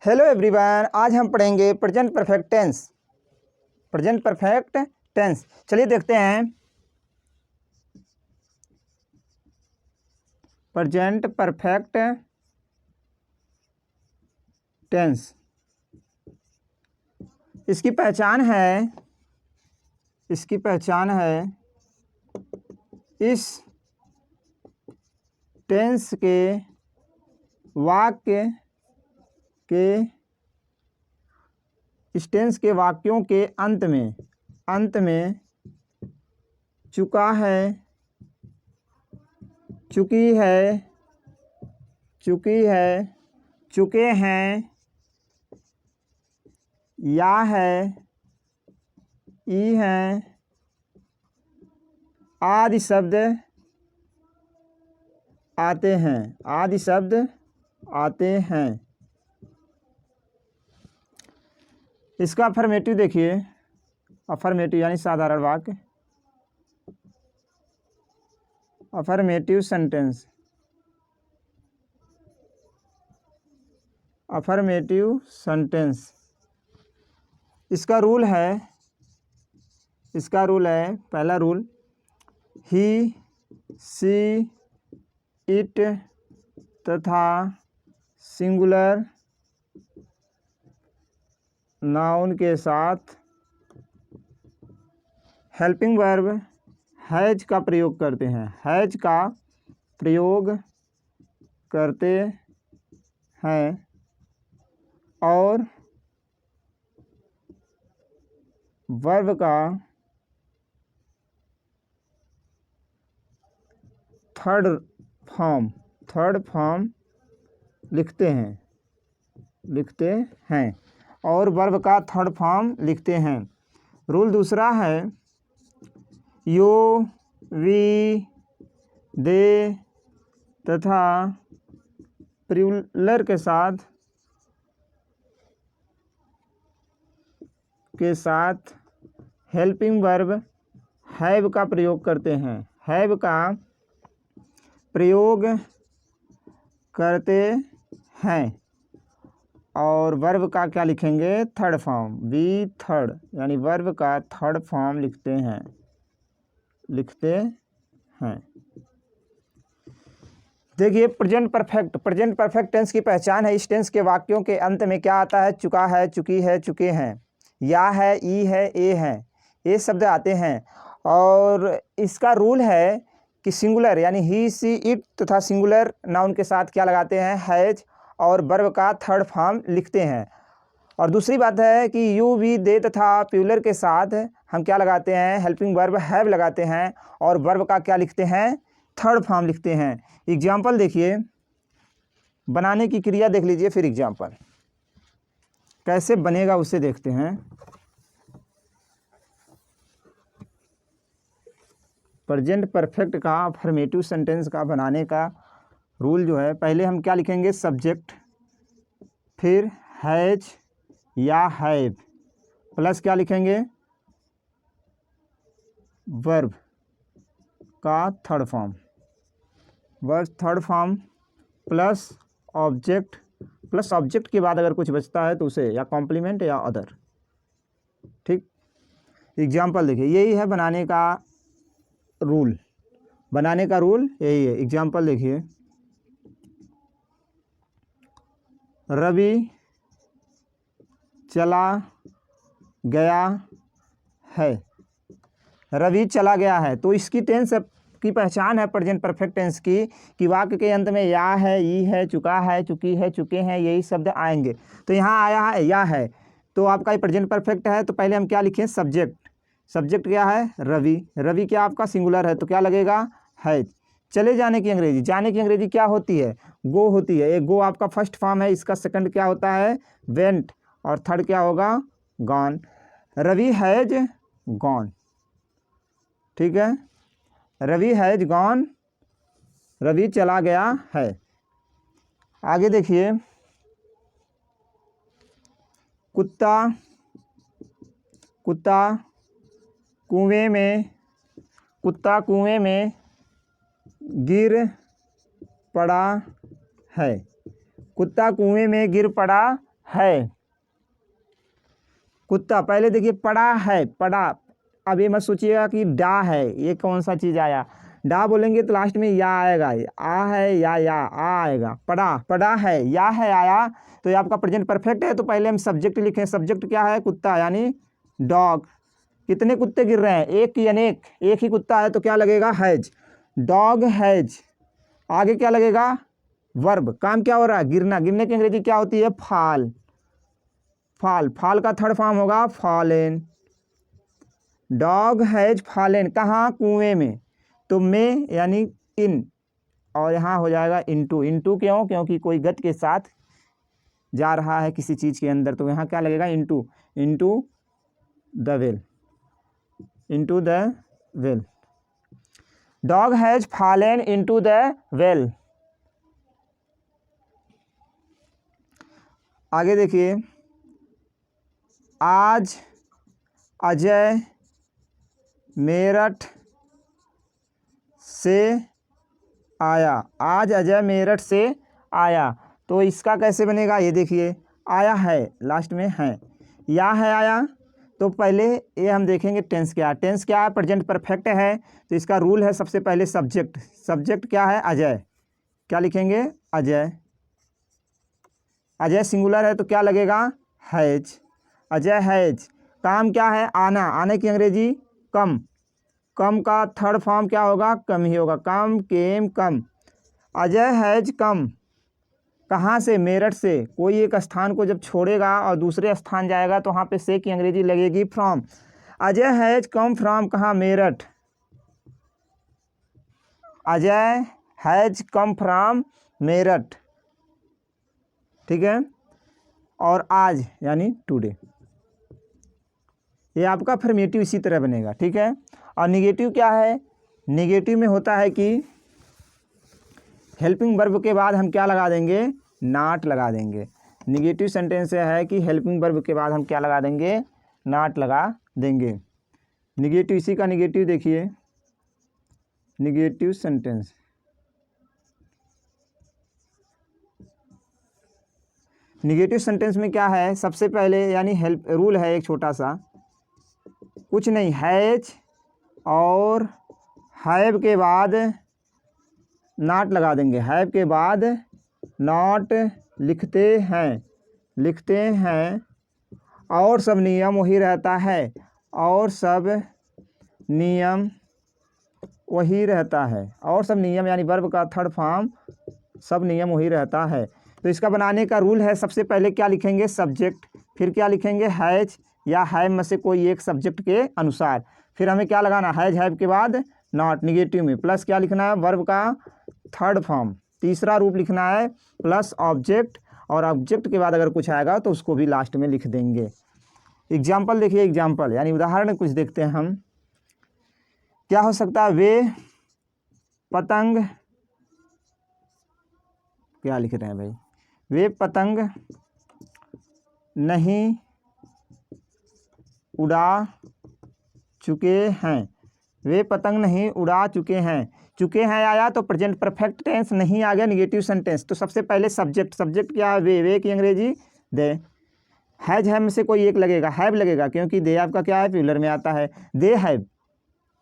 Hello everyone, आज हम पढ़ेंगे present perfect tense. Present perfect tense, चलिए देखते हैं। प्रेजेंट परफेक्ट टेंस, इसकी पहचान है इस टेंस के वाक्य के इस टेंस के वाक्यों के अंत में चुका है, चुकी है, चुके हैं, या है, ई हैं आदि शब्द आते हैं। इसका अफर्मेटिव देखिए, अफर्मेटिव यानी साधारण वाक्य, अफर्मेटिव सेंटेंस, अफर्मेटिव सेंटेंस। इसका रूल है, पहला रूल, ही, सी, इट तथा सिंगुलर नाउन के साथ हेल्पिंग वर्ब हैज का प्रयोग करते हैं, और वर्ब का थर्ड फॉर्म लिखते हैं और वर्ब का थर्ड फॉर्म लिखते हैं। रूल दूसरा है, यू, वी, दे तथा प्लूरल के साथ हेल्पिंग वर्ब हैव का प्रयोग करते हैं, और वर्ब का क्या लिखेंगे? थर्ड फॉर्म, बी थर्ड, यानी वर्ब का थर्ड फॉर्म लिखते हैं। देखिए, प्रेजेंट परफेक्ट टेंस की पहचान है इस टेंस के वाक्यों के अंत में क्या आता है? चुका है, चुकी है, चुके हैं, या है, ई है, ए हैं, ये शब्द आते हैं। और इसका रूल है कि सिंगुलर यानी ही, सी, इट तथा सिंगुलर नाउन के साथ क्या लगाते हैं? हैज, और वर्ब का थर्ड फॉर्म लिखते हैं। और दूसरी बात है कि यू, वी, दे तथा प्लूरल के साथ हम क्या लगाते हैं? हेल्पिंग वर्ब हैव लगाते हैं, और वर्ब का क्या लिखते हैं? थर्ड फॉर्म लिखते हैं। एग्जाम्पल देखिए, बनाने की क्रिया देख लीजिए, फिर एग्जाम्पल कैसे बनेगा उसे देखते हैं। प्रेजेंट परफेक्ट का अफर्मेटिव सेंटेंस का बनाने का रूल जो है, पहले हम क्या लिखेंगे? सब्जेक्ट, फिर हैज या हैव, प्लस क्या लिखेंगे? वर्ब का थर्ड फॉर्म, प्लस ऑब्जेक्ट के बाद अगर कुछ बचता है तो उसे या कॉम्प्लीमेंट या अदर। ठीक, एग्जाम्पल देखिए, यही है बनाने का रूल यही है। एग्जाम्पल देखिए, रवि चला गया है, रवि चला गया है। तो इसकी टेंस की पहचान है प्रेजेंट परफेक्ट टेंस की कि वाक्य के अंत में या है, ई है, चुका है, चुकी है, चुके हैं, यही शब्द आएंगे। तो यहाँ आया है या है, तो आपका ये प्रेजेंट परफेक्ट है। तो पहले हम क्या लिखें? सब्जेक्ट क्या है? रवि क्या आपका सिंगुलर है, तो क्या लगेगा? है। चले जाने की अंग्रेजी क्या होती है? गो होती है। एक गो आपका फर्स्ट फॉर्म है, इसका सेकंड क्या होता है? वेंट, और थर्ड क्या होगा? गॉन। रवि हैज गॉन, ठीक है, रवि हैज गॉन, रवि चला गया है। आगे देखिए, कुत्ता कुएं में गिर पड़ा है, कुत्ता कुएं में गिर पड़ा है कुत्ता। पहले देखिए पड़ा है, पड़ा। अब ये मत सोचिएगा कि डा है, ये कौन सा चीज़ आया। डा बोलेंगे तो लास्ट में या आएगा, आ है या आ आएगा। पड़ा, पड़ा है, या है आया, तो ये आपका प्रेजेंट परफेक्ट है। तो पहले हम सब्जेक्ट लिखें। सब्जेक्ट क्या है? कुत्ता, यानी डॉग। कितने कुत्ते गिर रहे हैं? एक की अनेक। एक ही कुत्ता है तो क्या लगेगा? हैज। Dog has. आगे क्या लगेगा? वर्ब। काम क्या हो रहा है? गिरना। गिरने की अंग्रेजी क्या होती है? फॉल। फॉल, फॉल का थर्ड फॉर्म होगा फॉलेन। Dog has fallen. कहाँ? कुएं में। तो में यानी इन, और यहाँ हो जाएगा इनटू। इनटू क्यों? क्योंकि कोई गति के साथ जा रहा है किसी चीज़ के अंदर, तो यहाँ क्या लगेगा? Into. Into the well. Into the well. Dog has fallen into the well. आगे देखिए, आज अजय मेरठ से आया। आज अजय मेरठ से आया, तो इसका कैसे बनेगा? ये देखिए, आया है, लास्ट में है, या है आया। तो पहले ये हम देखेंगे टेंस क्या है। टेंस क्या है? प्रेजेंट परफेक्ट है, तो इसका रूल है सबसे पहले सब्जेक्ट। सब्जेक्ट क्या है? अजय। क्या लिखेंगे? अजय। अजय सिंगुलर है तो क्या लगेगा? हैज। अजय हैज। काम क्या है? आना। आने की अंग्रेजी कम। कम का थर्ड फॉर्म क्या होगा? कम ही होगा। Come, came, come. Ajay has come. कहाँ से? मेरठ से। कोई एक स्थान को जब छोड़ेगा और दूसरे स्थान जाएगा तो वहाँ पे से की अंग्रेजी लगेगी from. Ajay has come from कहाँ? Meerut. Ajay has come from Meerut. ठीक है। और आज यानी टुडे। ये आपका अफर्मेटिव इसी तरह बनेगा। ठीक है। और निगेटिव क्या है? निगेटिव में होता है कि हेल्पिंग वर्ब के बाद हम क्या लगा देंगे? नॉट लगा देंगे। निगेटिव सेंटेंस है कि हेल्पिंग वर्ब के बाद हम क्या लगा देंगे? नॉट लगा देंगे। निगेटिव, इसी का निगेटिव देखिए, निगेटिव सेंटेंस। निगेटिव सेंटेंस में क्या है? सबसे पहले यानी हेल्प रूल है एक छोटा सा, कुछ नहीं, हैज और हैव के बाद नॉट लगा देंगे। हैव के बाद नॉट लिखते हैं, लिखते हैं, और सब नियम वही रहता है। और सब नियम वही रहता है। और सब नियम यानी वर्ब का थर्ड फॉर्म, सब नियम वही रहता है। तो इसका बनाने का रूल है, सबसे पहले क्या लिखेंगे? सब्जेक्ट। फिर क्या लिखेंगे? हैज या हैव में से कोई एक सब्जेक्ट के अनुसार। फिर हमें क्या लगाना? हैज, हैव के बाद नॉट निगेटिव में, प्लस क्या लिखना है? वर्ब का थर्ड फॉर्म, तीसरा रूप लिखना है, प्लस ऑब्जेक्ट। और ऑब्जेक्ट के बाद अगर कुछ आएगा तो उसको भी लास्ट में लिख देंगे। एग्जाम्पल देखिए, एग्जाम्पल यानी उदाहरण कुछ देखते हैं हम। क्या हो सकता है? वे पतंग, क्या लिख रहे हैं भाई? वे पतंग नहीं उड़ा चुके हैं। वे पतंग नहीं उड़ा चुके हैं। चुके हैं आया तो प्रेजेंट परफेक्ट टेंस, नहीं आ गया निगेटिव सेंटेंस। तो सबसे पहले सब्जेक्ट। सब्जेक्ट क्या है? वे की अंग्रेजी दे। हैज, है में से कोई एक लगेगा, हैव लगेगा, क्योंकि दे आपका क्या है? प्लूरल में आता है। They have.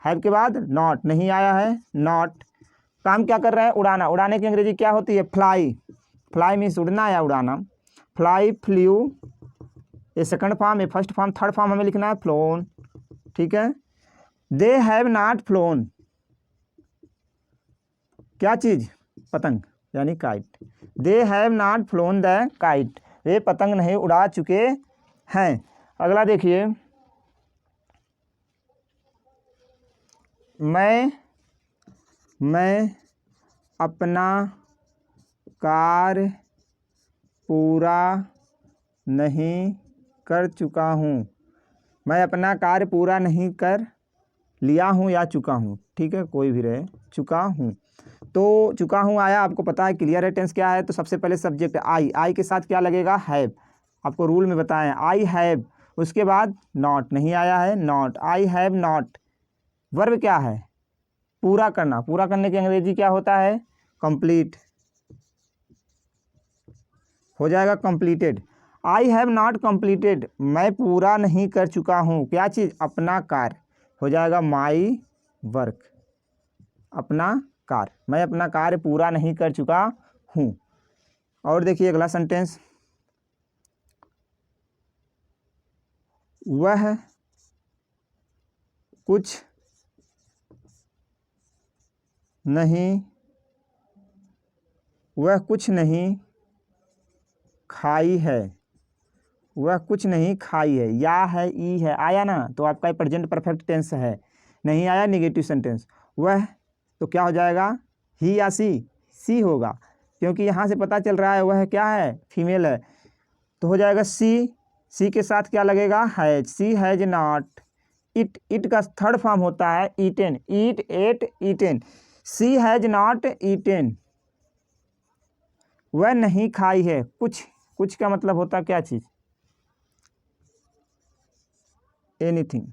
हैव के बाद नॉट, नहीं आया है, नॉट। काम क्या कर रहे हैं? उड़ाना। उड़ाने की अंग्रेजी क्या होती है? फ्लाई। फ्लाई मीन्स उड़ना या उड़ाना। फ्लाई, फ्ल्यू, ये सेकंड फॉर्म, ये फर्स्ट फॉर्म, थर्ड फॉर्म हमें लिखना है फ्लोन। ठीक है। They have not flown. क्या चीज़? पतंग यानी kite. They have not flown the kite. वे पतंग नहीं उड़ा चुके हैं। अगला देखिए, मैं अपना कार्य पूरा नहीं कर चुका हूँ। मैं अपना कार्य पूरा नहीं कर लिया हूँ या चुका हूँ। ठीक है, कोई भी रहे, चुका हूँ। तो चुका हूँ आया, आपको पता है क्लियर है टेंस क्या है। तो सबसे पहले सब्जेक्ट आई के साथ क्या लगेगा? हैव। आपको रूल में बताएं, आई हैव। उसके बाद नॉट, नहीं आया है, not. I have not. Verb क्या है? पूरा करना। पूरा करने की अंग्रेजी क्या होता है? कंप्लीट। हो जाएगा completed. I have not completed, मैं पूरा नहीं कर चुका हूँ क्या चीज़, अपना कार्य, हो जाएगा माई वर्क, अपना कार्य, मैं अपना कार्य पूरा नहीं कर चुका हूँ। और देखिए अगला सेंटेंस, वह कुछ नहीं, वह कुछ नहीं खाई है, वह कुछ नहीं खाई है, या है ई है, आया ना, तो आपका ये प्रेजेंट परफेक्ट टेंस है, नहीं आया निगेटिव सेंटेंस, वह तो क्या हो जाएगा, ही या सी होगा, क्योंकि यहाँ से पता चल रहा है वह क्या है, फीमेल है, तो हो जाएगा सी के साथ क्या लगेगा, has, she has not, eat का थर्ड फॉर्म होता है eaten, eat ate eaten, she has not eaten, वह नहीं खाई है, कुछ का मतलब होता क्या चीज़, anything,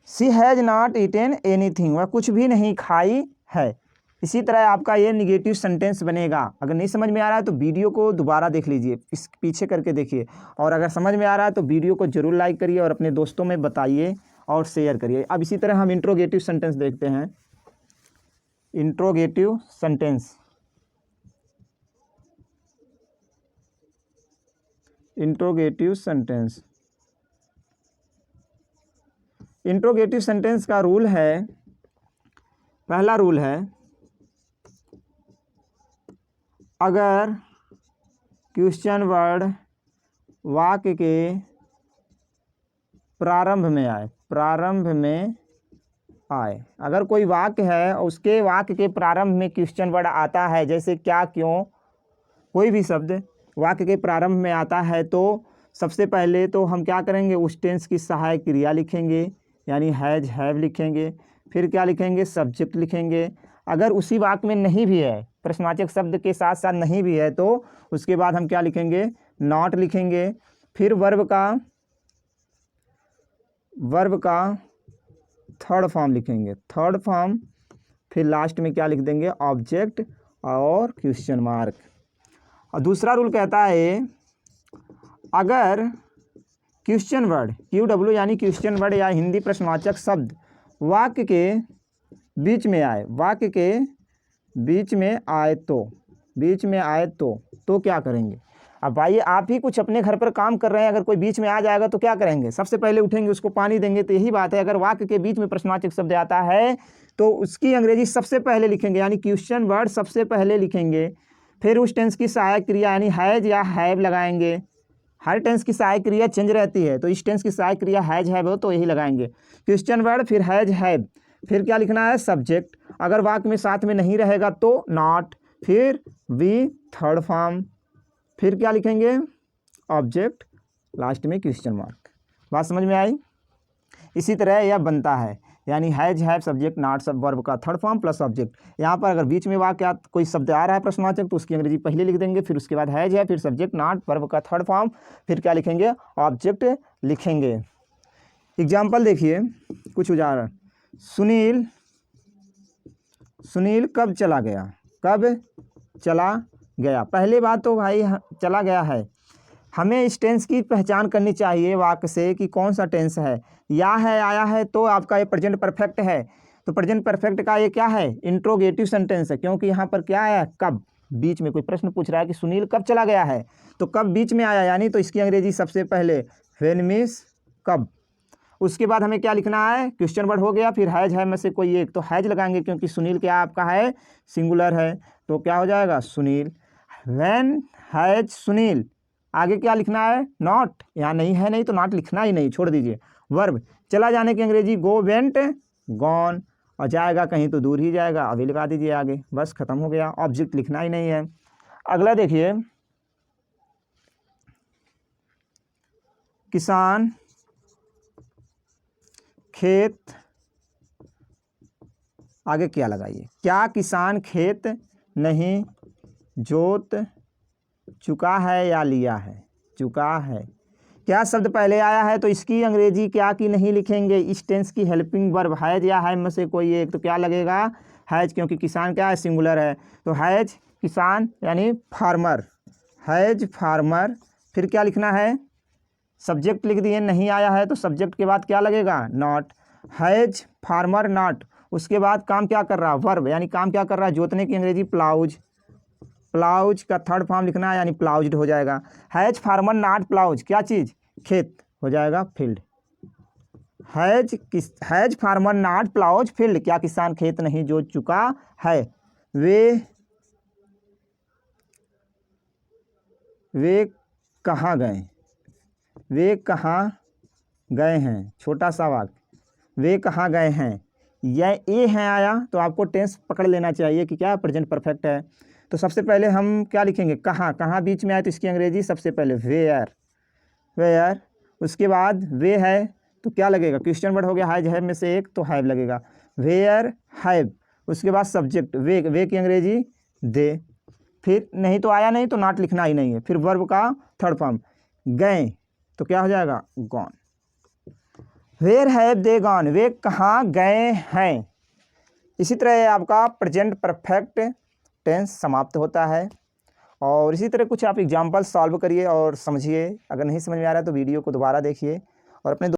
she has not eaten anything, वह कुछ भी नहीं खाई है। इसी तरह आपका ये निगेटिव सेंटेंस बनेगा। अगर नहीं समझ में आ रहा है तो वीडियो को दोबारा देख लीजिए, इस पीछे करके देखिए, और अगर समझ में आ रहा है तो वीडियो को जरूर लाइक करिए और अपने दोस्तों में बताइए और शेयर करिए। अब इसी तरह हम इंट्रोगेटिव सेंटेंस देखते हैं। Interrogative sentence, interrogative sentence, interrogative sentence का रूल है, पहला रूल है, अगर क्वेश्चन वर्ड वाक्य के प्रारंभ में आए, अगर कोई वाक्य है और उसके वाक्य के प्रारंभ में क्वेश्चन वर्ड आता है, जैसे क्या, क्यों, कोई भी शब्द वाक्य के प्रारंभ में आता है, तो सबसे पहले तो हम क्या करेंगे, उस टेंस की सहायक क्रिया लिखेंगे, यानी हैज हैव लिखेंगे, फिर क्या लिखेंगे, सब्जेक्ट लिखेंगे। अगर उसी वाक्य में नहीं भी है, प्रश्नवाचक शब्द के साथ साथ नहीं भी है, तो उसके बाद हम क्या लिखेंगे, नॉट लिखेंगे, फिर वर्ब का थर्ड फॉर्म लिखेंगे, थर्ड फॉर्म, फिर लास्ट में क्या लिख देंगे, ऑब्जेक्ट और क्वेश्चन मार्क। और दूसरा रूल कहता है, अगर क्वेश्चन वर्ड QW यानी क्वेश्चन वर्ड या हिंदी प्रश्नवाचक शब्द वाक्य के बीच में आए, वाक्य के बीच में आए तो क्या करेंगे। अब भाई आप ही कुछ अपने घर पर काम कर रहे हैं, अगर कोई बीच में आ जाएगा तो क्या करेंगे, सबसे पहले उठेंगे, उसको पानी देंगे। तो यही बात है, अगर वाक्य के बीच में प्रश्नवाचक शब्द आता है तो उसकी अंग्रेजी सबसे पहले लिखेंगे, यानी क्वेश्चन वर्ड सबसे पहले लिखेंगे, फिर उस टेंस की सहायक क्रिया यानी हैज या हैव लगाएंगे। हर टेंस की सहायक क्रिया चेंज रहती है, तो इस टेंस की सहायक क्रिया हैज हैव हो तो यही लगाएंगे, क्वेश्चन वर्ड, फिर हैज हैव, फिर क्या लिखना है, सब्जेक्ट, अगर वाक्य में साथ में नहीं रहेगा तो नॉट, फिर वी थर्ड फॉर्म, फिर क्या लिखेंगे, ऑब्जेक्ट, लास्ट में क्वेश्चन मार्क। बात समझ में आई। इसी तरह यह बनता है, यानी हैज हैव सब्जेक्ट नॉट सब वर्ब का थर्ड फॉर्म प्लस ऑब्जेक्ट। यहाँ पर अगर बीच में वाक्य कोई शब्द आ रहा है प्रश्नवाचक तो उसकी अंग्रेजी पहले लिख देंगे, फिर उसके बाद हैज है, फिर सब्जेक्ट नॉट वर्ब का थर्ड फॉर्म, फिर क्या लिखेंगे, ऑब्जेक्ट लिखेंगे। एग्जाम्पल देखिए, कुछ उदाहरण, सुनील कब चला गया, पहले बात तो भाई चला गया है, हमें इस टेंस की पहचान करनी चाहिए वाक्य से कि कौन सा टेंस है, या है, आया है, तो आपका ये प्रेजेंट परफेक्ट है। तो प्रेजेंट परफेक्ट का ये क्या है, इंट्रोगेटिव सेंटेंस है, क्योंकि यहाँ पर क्या आया, कब, बीच में कोई प्रश्न पूछ रहा है कि सुनील कब चला गया है, तो कब बीच में आया, यानी तो इसकी अंग्रेजी सबसे पहले व्हेन मीन्स कब। उसके बाद हमें क्या लिखना है, क्वेश्चन वर्ड हो गया, फिर हैज है में से कोई एक, तो हैज लगाएंगे क्योंकि सुनील क्या आपका है, सिंगुलर है, तो क्या हो जाएगा, सुनील। व्हेन हैज सुनील, आगे क्या लिखना है, नॉट, यहाँ नहीं है, नहीं तो नॉट लिखना ही नहीं, छोड़ दीजिए। वर्ब, चला जाने की अंग्रेजी गो वेंट गॉन, और जाएगा कहीं तो दूर ही जाएगा, अभी लगा दीजिए आगे, बस खत्म हो गया, ऑब्जेक्ट लिखना ही नहीं है। अगला देखिए, किसान खेत, आगे क्या लगाइए, क्या किसान खेत नहीं जोत चुका है या लिया है, चुका है, क्या शब्द पहले आया है तो इसकी अंग्रेजी क्या की नहीं लिखेंगे, इस टेंस की हेल्पिंग वर्ब हैज या है में से कोई एक, तो क्या लगेगा, हैज, क्योंकि किसान क्या है, सिंगुलर है, तो हैज किसान यानी फार्मर, हैज फार्मर, फिर क्या लिखना है, सब्जेक्ट लिख दिए, नहीं आया है तो सब्जेक्ट के बाद क्या लगेगा, नॉट। हैज फार्मर नॉट, उसके बाद काम क्या कर रहा है, वर्ब, यानी काम क्या कर रहा है, जोतने की अंग्रेजी प्लाउज, प्लाउज का थर्ड फॉर्म लिखना है यानी प्लाउज्ड हो जाएगा। हैज फार्मर नॉट प्लाउज, क्या चीज़, खेत, हो जाएगा field. Has farmer not ploughs field, क्या किसान खेत नहीं जोत चुका है। वे कहाँ गए, वे कहाँ गए हैं, छोटा सा वाक्य, वे कहाँ गए हैं, यह ए है आया तो आपको टेंस पकड़ लेना चाहिए कि क्या प्रेजेंट परफेक्ट है। तो सबसे पहले हम क्या लिखेंगे, कहाँ, कहाँ बीच में आए तो इसकी अंग्रेजी सबसे पहले वेयर, वेयर, उसके बाद वे है तो क्या लगेगा, क्वेश्चन वर्ड हो गया, हैज हैव में से एक तो हैव लगेगा, वेयर हैव, उसके बाद सब्जेक्ट वे की अंग्रेजी दे, फिर नहीं तो आया नहीं तो नॉट लिखना ही नहीं है, फिर वर्ब का थर्ड फॉर्म, गए तो क्या हो जाएगा, gone. Where have they gone, वे कहाँ गए हैं। इसी तरह आपका प्रेजेंट परफेक्ट टेंस समाप्त होता है। और इसी तरह कुछ आप एग्जाम्पल सॉल्व करिए और समझिए, अगर नहीं समझ में आ रहा है तो वीडियो को दोबारा देखिए और अपने